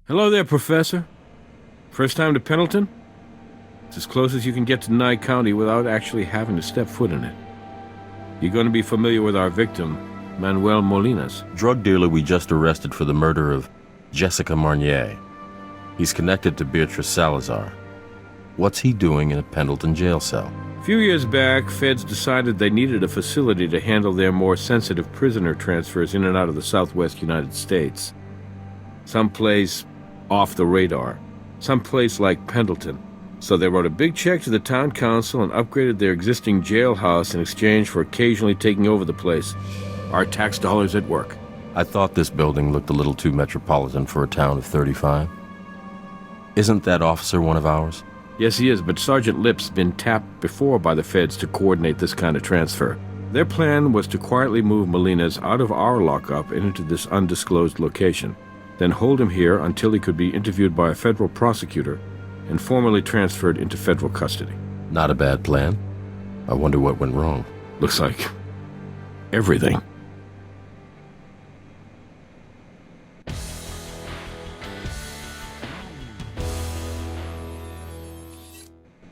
Hello there, Professor. First time to Pendleton? It's as close as you can get to Nye County without actually having to step foot in it. You're going to be familiar with our victim, Manuel Molinas. Drug dealer we just arrested for the murder of Jessica Marnier. He's connected to Beatrice Salazar. What's he doing in a Pendleton jail cell? A few years back, feds decided they needed a facility to handle their more sensitive prisoner transfers in and out of the southwest United States. Someplace off the radar. Someplace like Pendleton. So they wrote a big check to the town council and upgraded their existing jailhouse in exchange for occasionally taking over the place. Our tax dollars at work. I thought this building looked a little too metropolitan for a town of 35. Isn't that officer one of ours? Yes, he is, but Sergeant Lip's been tapped before by the feds to coordinate this kind of transfer. Their plan was to quietly move Molinas out of our lockup and into this undisclosed location, then hold him here until he could be interviewed by a federal prosecutor and formally transferred into federal custody. Not a bad plan. I wonder what went wrong. Looks like everything.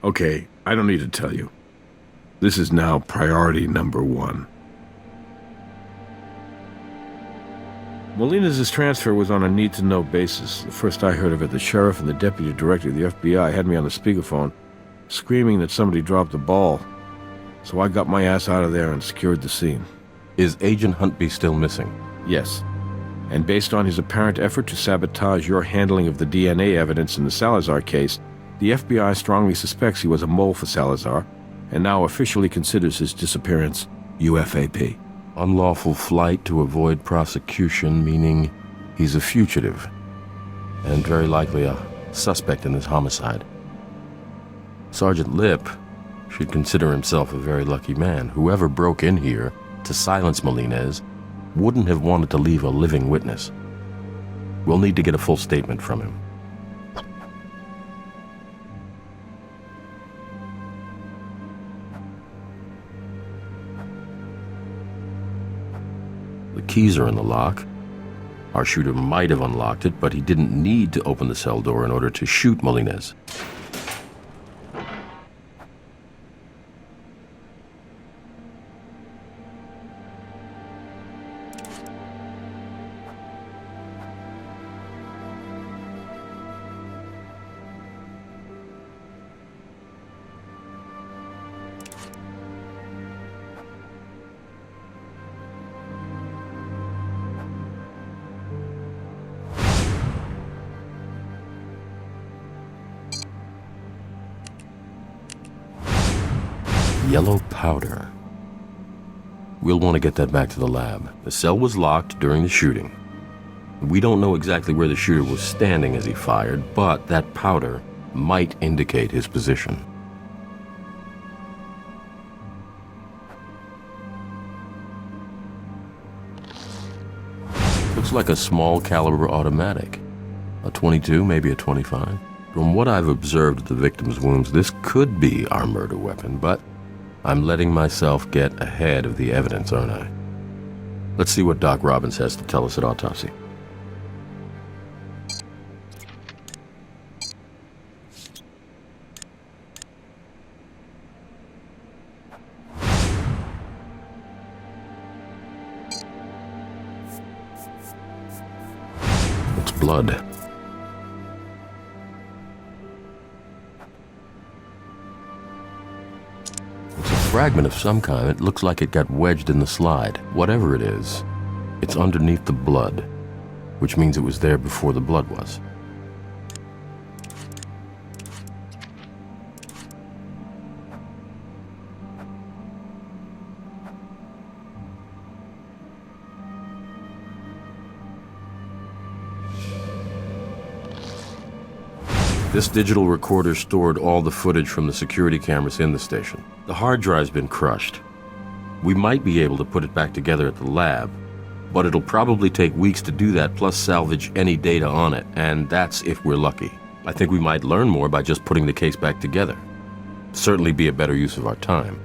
Okay, I don't need to tell you. This is now priority number one. Molinas' transfer was on a need-to-know basis. The first I heard of it, the sheriff and the deputy director of the FBI had me on the speakerphone, screaming that somebody dropped the ball. So I got my ass out of there and secured the scene. Is Agent Huntby still missing? Yes. And based on his apparent effort to sabotage your handling of the DNA evidence in the Salazar case, the FBI strongly suspects he was a mole for Salazar, and now officially considers his disappearance UFAP. Unlawful flight to avoid prosecution, meaning he's a fugitive, and very likely a suspect in this homicide. Sergeant Lip should consider himself a very lucky man. Whoever broke in here to silence Molinas wouldn't have wanted to leave a living witness. We'll need to get a full statement from him. The keys are in the lock. Our shooter might have unlocked it, but he didn't need to open the cell door in order to shoot Molinas. Yellow powder. We'll want to get that back to the lab. The cell was locked during the shooting. We don't know exactly where the shooter was standing as he fired, but that powder might indicate his position. Looks like a small caliber automatic. A 22, maybe a 25. From what I've observed of the victim's wounds, this could be our murder weapon, but I'm letting myself get ahead of the evidence, aren't I? Let's see what Doc Robbins has to tell us at autopsy. It's blood. Fragment of some kind. It looks like it got wedged in the slide. Whatever it is, it's underneath the blood, which means it was there before the blood was. This digital recorder stored all the footage from the security cameras in the station. The hard drive's been crushed. We might be able to put it back together at the lab, but it'll probably take weeks to do that, plus salvage any data on it, and that's if we're lucky. I think we might learn more by just putting the case back together. Certainly be a better use of our time.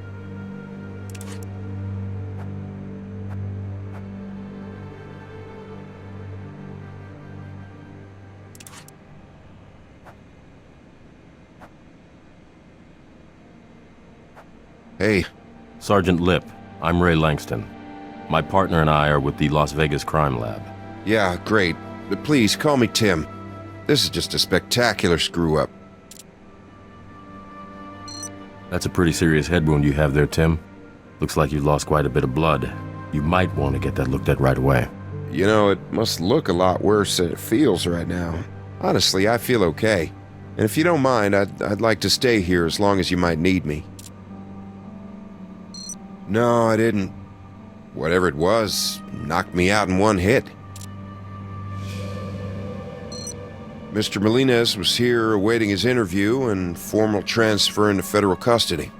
Hey. Sergeant Lip, I'm Ray Langston. My partner and I are with the Las Vegas Crime Lab. Yeah, great. But please, call me Tim. This is just a spectacular screw-up. That's a pretty serious head wound you have there, Tim. Looks like you've lost quite a bit of blood. You might want to get that looked at right away. You know, it must look a lot worse than it feels right now. Honestly, I feel okay. And if you don't mind, I'd like to stay here as long as you might need me. No, I didn't. Whatever it was, knocked me out in one hit. Mr. Molines was here awaiting his interview and formal transfer into federal custody.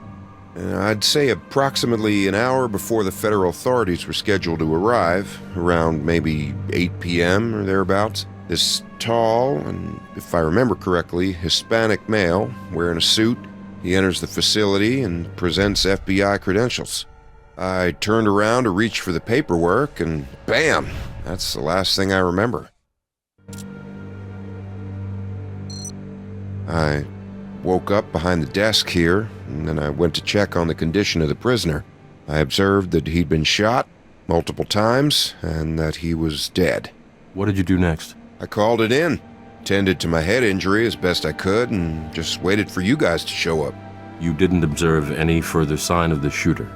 I'd say approximately an hour before the federal authorities were scheduled to arrive, around maybe 8 p.m. or thereabouts, this tall and, if I remember correctly, Hispanic male, wearing a suit, he enters the facility and presents FBI credentials. I turned around to reach for the paperwork, and bam! That's the last thing I remember. I woke up behind the desk here, and then I went to check on the condition of the prisoner. I observed that he'd been shot multiple times, and that he was dead. What did you do next? I called it in, tended to my head injury as best I could, and just waited for you guys to show up. You didn't observe any further sign of the shooter,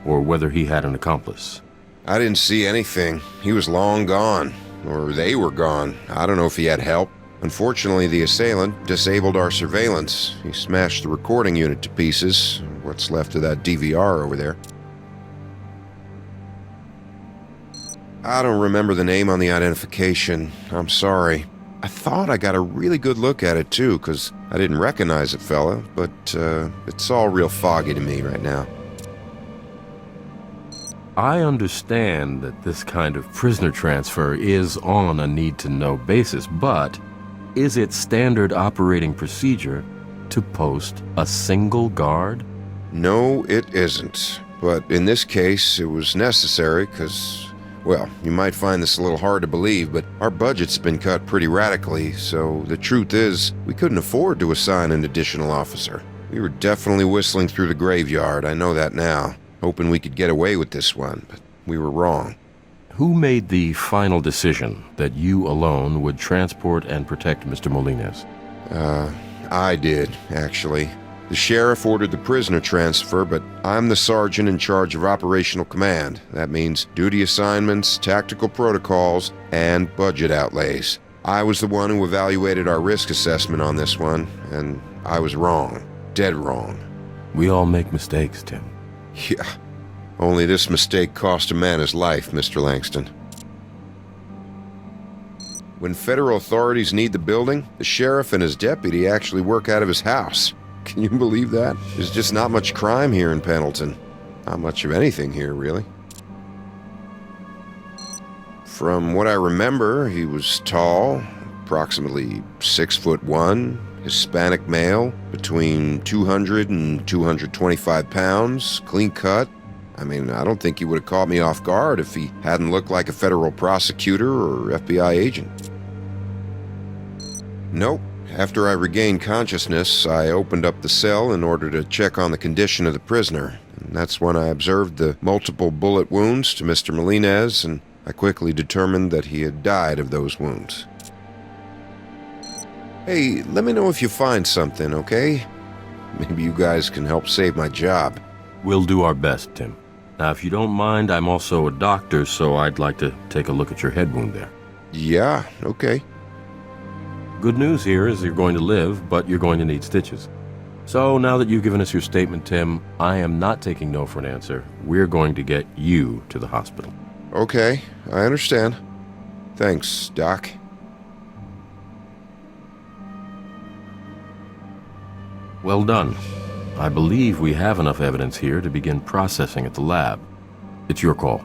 or whether he had an accomplice? I didn't see anything. He was long gone, or they were gone. I don't know if he had help. Unfortunately, the assailant disabled our surveillance. He smashed the recording unit to pieces, what's left of that DVR over there. I don't remember the name on the identification. I'm sorry. I thought I got a really good look at it, too, because I didn't recognize the fella, but it's all real foggy to me right now. I understand that this kind of prisoner transfer is on a need-to-know basis, but is it standard operating procedure to post a single guard? No, it isn't. But in this case, it was necessary because, well, you might find this a little hard to believe, but our budget's been cut pretty radically, so the truth is, we couldn't afford to assign an additional officer. We were definitely whistling through the graveyard, I know that now, hoping we could get away with this one, but we were wrong. Who made the final decision that you alone would transport and protect Mr. Molines? I did, actually. The sheriff ordered the prisoner transfer, but I'm the sergeant in charge of operational command. That means duty assignments, tactical protocols, and budget outlays. I was the one who evaluated our risk assessment on this one, and I was wrong. Dead wrong. We all make mistakes, Tim. Yeah. Only this mistake cost a man his life, Mr. Langston. When federal authorities need the building, the sheriff and his deputy actually work out of his house. Can you believe that? There's just not much crime here in Pendleton. Not much of anything here, really. From what I remember, he was tall, approximately 6'1", Hispanic male, between 200 and 225 pounds, clean cut. I mean, I don't think he would have caught me off guard if he hadn't looked like a federal prosecutor or FBI agent. Nope. After I regained consciousness, I opened up the cell in order to check on the condition of the prisoner. And that's when I observed the multiple bullet wounds to Mr. Molines, and I quickly determined that he had died of those wounds. Hey, let me know if you find something, okay? Maybe you guys can help save my job. We'll do our best, Tim. Now, if you don't mind, I'm also a doctor, so I'd like to take a look at your head wound there. Yeah, okay. Good news here is you're going to live, but you're going to need stitches. So now that you've given us your statement, Tim, I am not taking no for an answer. We're going to get you to the hospital. Okay, I understand. Thanks, Doc. Well done. I believe we have enough evidence here to begin processing at the lab. It's your call.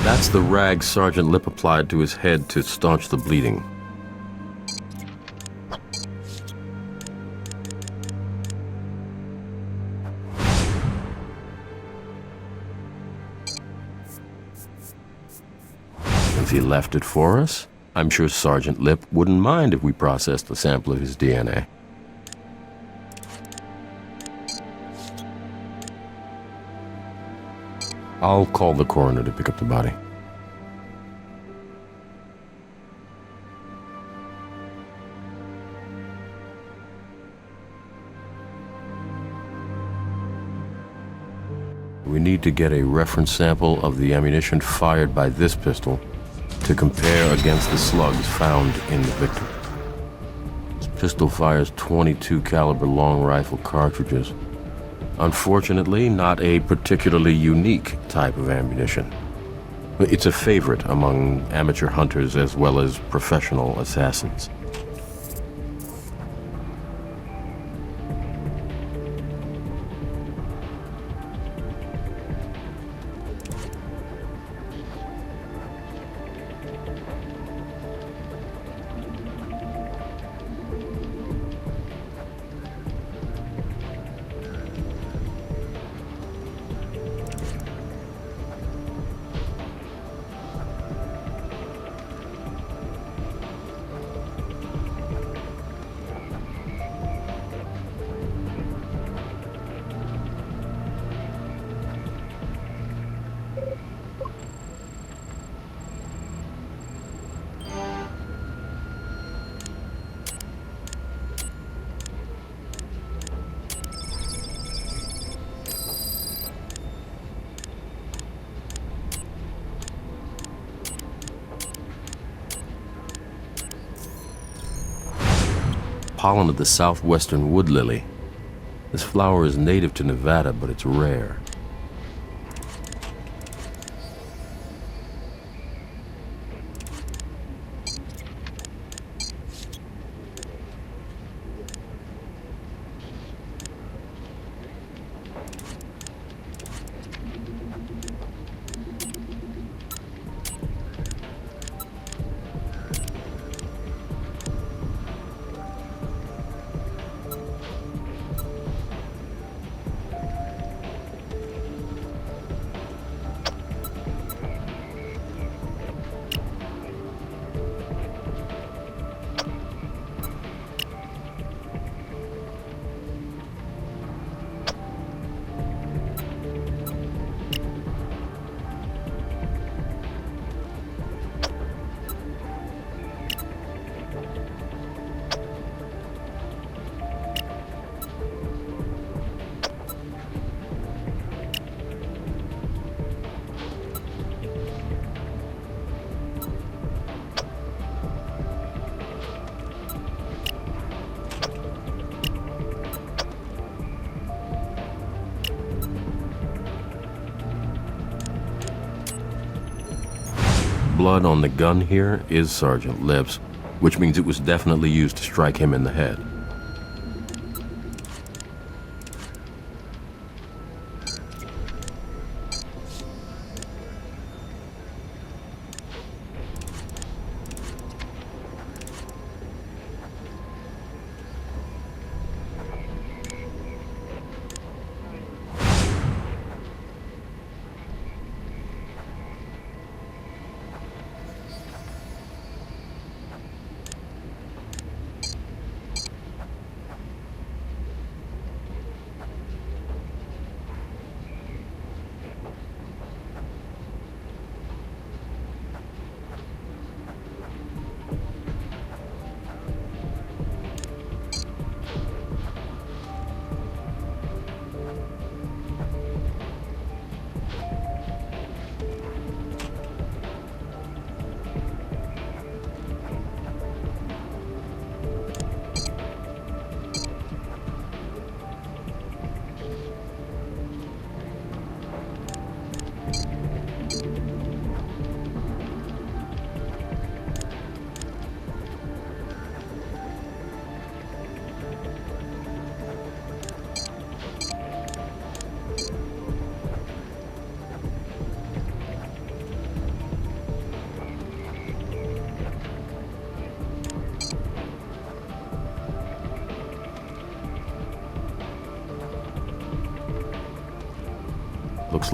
That's the rag Sergeant Lip applied to his head to staunch the bleeding. If he left it for us, I'm sure Sergeant Lip wouldn't mind if we processed a sample of his DNA. I'll call the coroner to pick up the body. We need to get a reference sample of the ammunition fired by this pistol to compare against the slugs found in the victim. This pistol fires .22 caliber long rifle cartridges. Unfortunately, not a particularly unique type of ammunition. It's a favorite among amateur hunters as well as professional assassins. Pollen of the southwestern wood lily. This flower is native to Nevada, but it's rare. Blood on the gun here is Sergeant Lip's, which means it was definitely used to strike him in the head.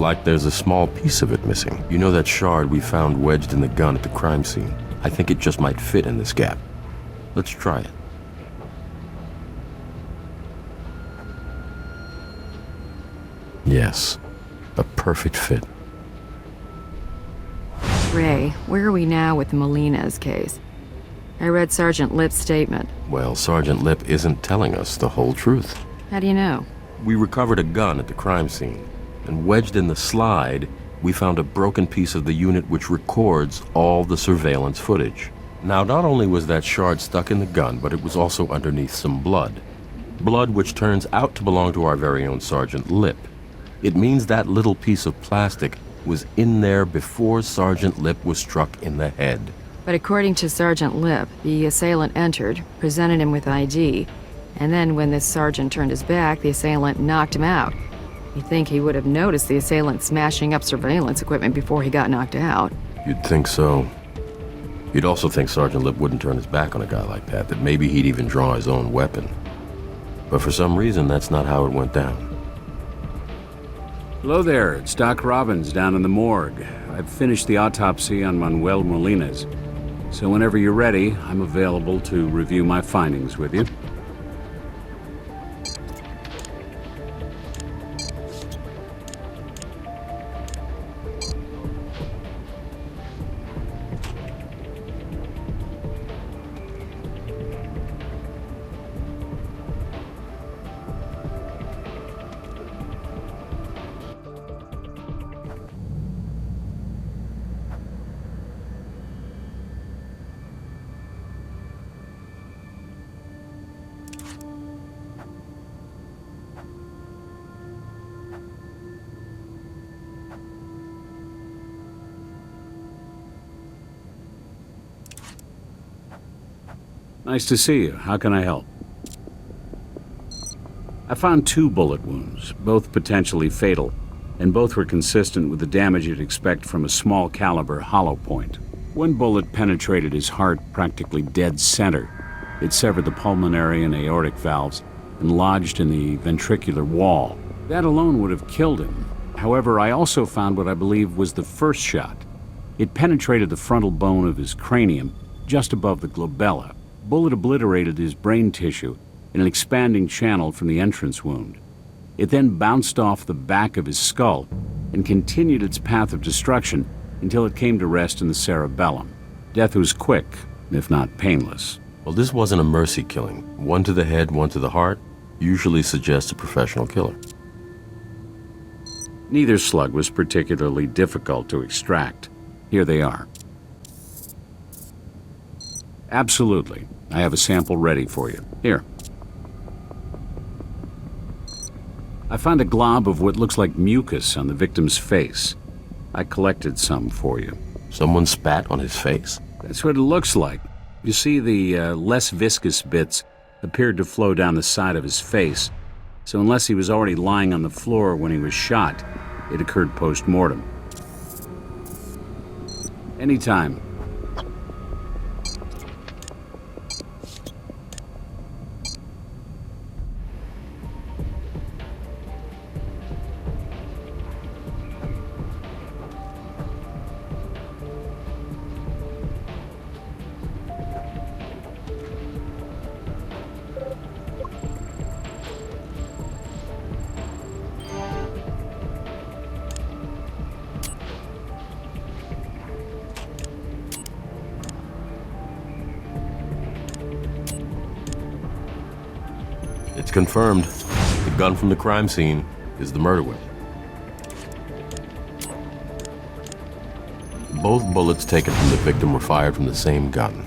Looks like there's a small piece of it missing. You know that shard we found wedged in the gun at the crime scene? I think it just might fit in this gap. Let's try it. Yes, a perfect fit. Ray, where are we now with the Molina's case? I read Sergeant Lip's statement. Well, Sergeant Lip isn't telling us the whole truth. How do you know? We recovered a gun at the crime scene, and wedged in the slide, we found a broken piece of the unit which records all the surveillance footage. Now, not only was that shard stuck in the gun, but it was also underneath some blood. Blood which turns out to belong to our very own Sergeant Lip. It means that little piece of plastic was in there before Sergeant Lip was struck in the head. But according to Sergeant Lip, the assailant entered, presented him with ID, and then when this sergeant turned his back, the assailant knocked him out. You'd think he would have noticed the assailant smashing up surveillance equipment before he got knocked out. You'd think so. You'd also think Sergeant Lip wouldn't turn his back on a guy like that maybe he'd even draw his own weapon. But for some reason, that's not how it went down. Hello there, it's Doc Robbins down in the morgue. I've finished the autopsy on Manuel Molina's. So whenever you're ready, I'm available to review my findings with you. Nice to see you. How can I help? I found 2 bullet wounds, both potentially fatal, and both were consistent with the damage you'd expect from a small caliber hollow point. One bullet penetrated his heart practically dead center. It severed the pulmonary and aortic valves and lodged in the ventricular wall. That alone would have killed him. However, I also found what I believe was the first shot. It penetrated the frontal bone of his cranium, just above the glabella. Bullet obliterated his brain tissue in an expanding channel from the entrance wound. It then bounced off the back of his skull and continued its path of destruction until it came to rest in the cerebellum. Death was quick, if not painless. Well, this wasn't a mercy killing. One to the head, one to the heart, usually suggests a professional killer. Neither slug was particularly difficult to extract. Here they are. Absolutely. I have a sample ready for you. Here. I found a glob of what looks like mucus on the victim's face. I collected some for you. Someone spat on his face? That's what it looks like. You see, the less viscous bits appeared to flow down the side of his face, so unless he was already lying on the floor when he was shot, it occurred post-mortem. Anytime. It's confirmed. The gun from the crime scene is the murder weapon. Both bullets taken from the victim were fired from the same gun.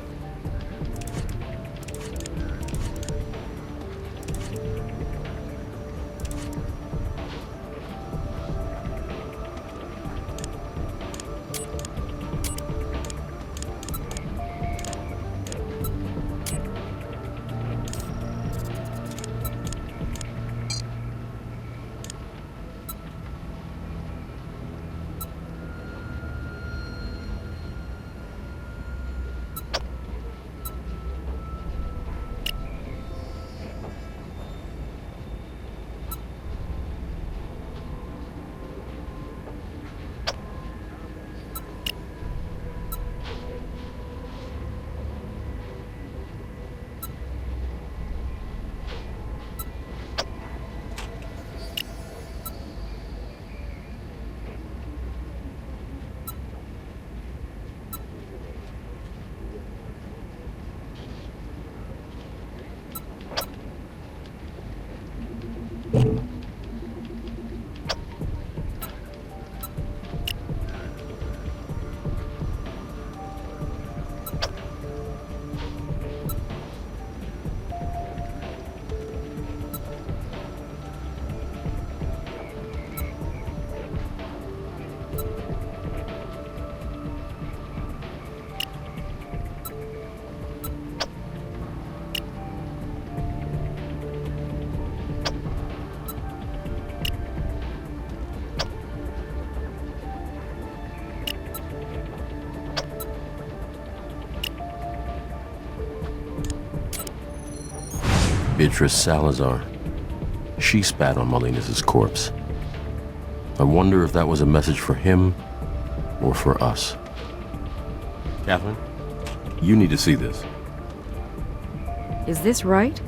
Beatrice Salazar. She spat on Molina's corpse. I wonder if that was a message for him or for us. Catherine, you need to see this. Is this right?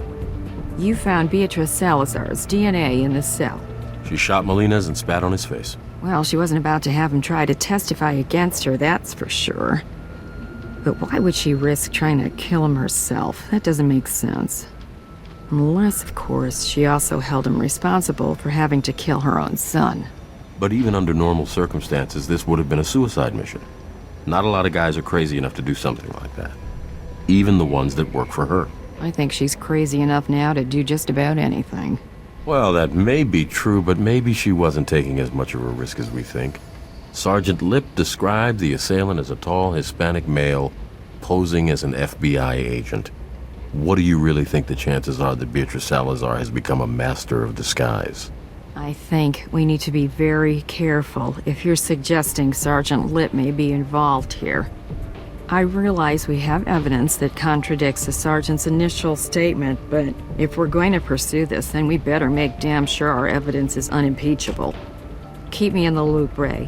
You found Beatrice Salazar's DNA in the cell. She shot Molina's and spat on his face. Well, she wasn't about to have him try to testify against her, that's for sure. But why would she risk trying to kill him herself? That doesn't make sense. Unless, of course, she also held him responsible for having to kill her own son. But even under normal circumstances, this would have been a suicide mission. Not a lot of guys are crazy enough to do something like that. Even the ones that work for her. I think she's crazy enough now to do just about anything. Well, that may be true, but maybe she wasn't taking as much of a risk as we think. Sergeant Lip described the assailant as a tall Hispanic male posing as an FBI agent. What do you really think the chances are that Beatrice Salazar has become a master of disguise? I think we need to be very careful if you're suggesting Sergeant Lip may be involved here. I realize we have evidence that contradicts the sergeant's initial statement, but if we're going to pursue this, then we better make damn sure our evidence is unimpeachable. Keep me in the loop, Ray.